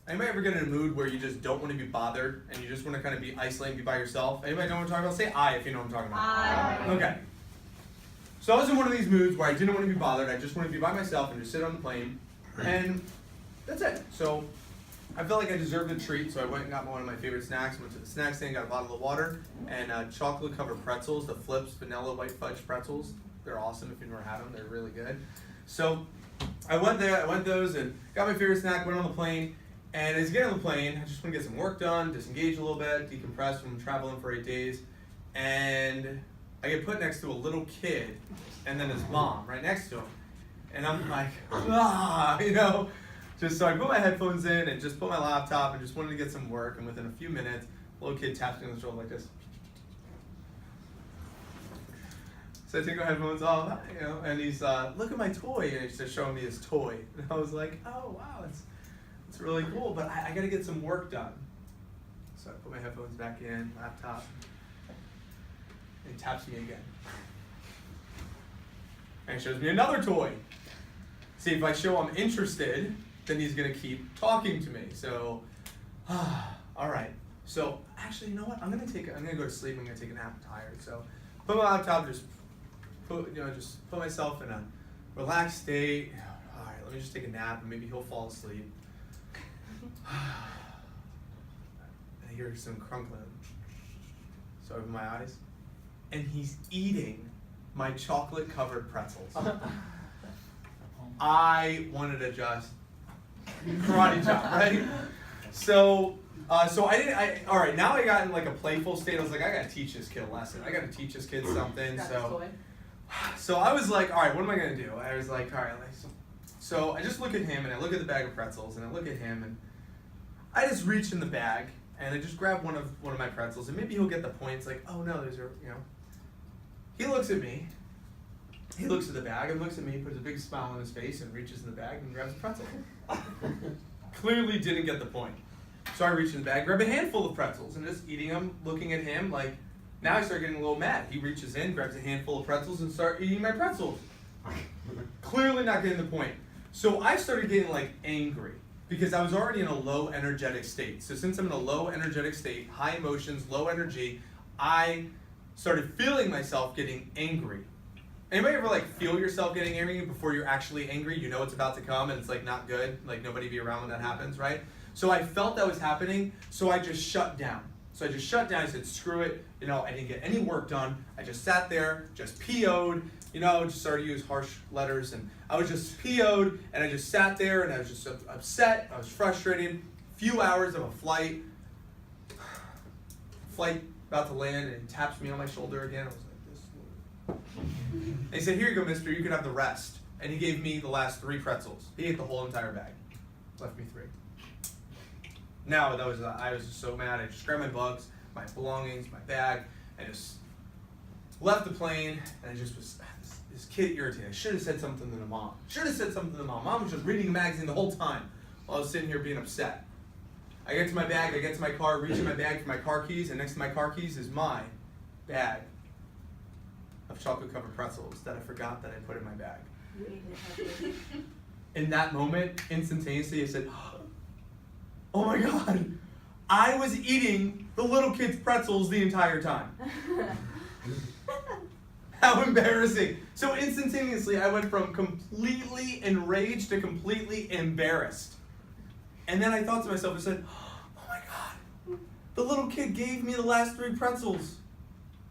Anybody ever get in a mood where you just don't want to be bothered and you just want to kind of be isolated and be by yourself? Anybody know what I'm talking about? Say I if you know what I'm talking about. I. Okay. So I was in one of these moods where I didn't want to be bothered. I just wanted to be by myself and just sit on the plane. And that's it. So I felt like I deserved a treat, so I went and got one of my favorite snacks. Went to the snack stand, got a bottle of water, and chocolate-covered pretzels, the Flips Vanilla White Fudge pretzels. They're awesome if you've never had them. They're really good. So I went there, I went those, and got my favorite snack, went on the plane. And as I get on the plane, I just want to get some work done, disengage a little bit, decompress from traveling for 8 days. And I get put next to a little kid, and then his mom right next to him. And I'm like, you know. Just so I put my headphones in and just put my laptop and just wanted to get some work. And within a few minutes, a little kid taps me on the shoulder like this. So I take my headphones off, you know, and he's look at my toy, and he's just showing me his toy. And I was like, oh wow, it's really cool, but I got to get some work done. So I put my headphones back in, laptop, and he taps me again. And he shows me another toy. See, if I show I'm interested, then he's gonna keep talking to me. So, all right. So actually, you know what? I'm gonna go to sleep. I'm gonna take a nap. I'm tired. So, put my laptop. Just put myself in a relaxed state. All right. Let me just take a nap, and maybe he'll fall asleep. And I hear some crunkling. So I open my eyes, and he's eating my chocolate-covered pretzels. I wanted to just karate chop, right? So all right, now I got in like a playful state. I was like, I gotta teach this kid a lesson. I gotta teach this kid something. So I was like, all right, what am I gonna do? I was like, all right, so I just look at him and I look at the bag of pretzels and I look at him and I just reach in the bag and I just grab one of my pretzels and maybe he'll get the point. It's like, oh no, there's a, you know. He looks at me. He looks at the bag and looks at me, puts a big smile on his face, and reaches in the bag and grabs a pretzel. Clearly didn't get the point. So I reach in the bag, grab a handful of pretzels, and just eating them, looking at him like, now I start getting a little mad. He reaches in, grabs a handful of pretzels, and start eating my pretzels. Clearly not getting the point. So I started getting like angry because I was already in a low energetic state. So since I'm in a low energetic state, high emotions, low energy, I started feeling myself getting angry. Anybody ever like feel yourself getting angry before you're actually angry? You know it's about to come and it's like not good. Like nobody be around when that happens, right? So I felt that was happening, so I just shut down. I said, screw it. You know, I didn't get any work done. I just sat there, just PO'd, you know, just started to use harsh letters. And I was just PO'd, and I just sat there, and I was just upset. I was frustrated. Few hours of a flight about to land, and he taps me on my shoulder again. I was like, and he said, here you go, mister, you can have the rest. And he gave me the last 3 pretzels. He ate the whole entire bag. Left me 3. Now, I was just so mad. I just grabbed my bugs, my belongings, my bag, and just left the plane, and I just was, this kid irritated. I should have said something to the mom. Mom was just reading a magazine the whole time while I was sitting here being upset. I get to my bag, I get to my car, reach in my bag for my car keys, and next to my car keys is my bag of chocolate-covered pretzels that I forgot that I put in my bag. In that moment, instantaneously, I said, oh my God, I was eating the little kid's pretzels the entire time. How embarrassing. So instantaneously, I went from completely enraged to completely embarrassed. And then I thought to myself, I said, oh my God, the little kid gave me the last 3 pretzels.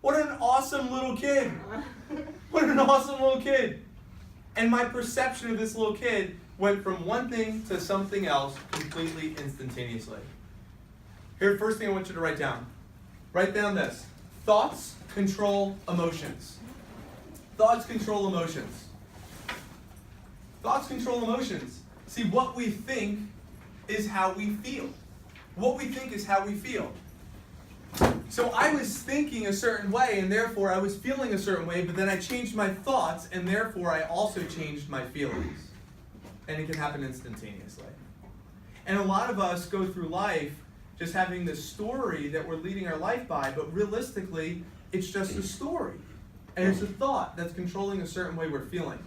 What an awesome little kid. What an awesome little kid. And my perception of this little kid went from one thing to something else completely instantaneously. Here, first thing I want you to write down. Write down this. Thoughts control emotions. Thoughts control emotions. Thoughts control emotions. See, what we think is how we feel. What we think is how we feel. So I was thinking a certain way, and therefore I was feeling a certain way, but then I changed my thoughts, and therefore I also changed my feelings. And it can happen instantaneously. And a lot of us go through life just having this story that we're leading our life by, but realistically, it's just a story. And it's a thought that's controlling a certain way we're feeling.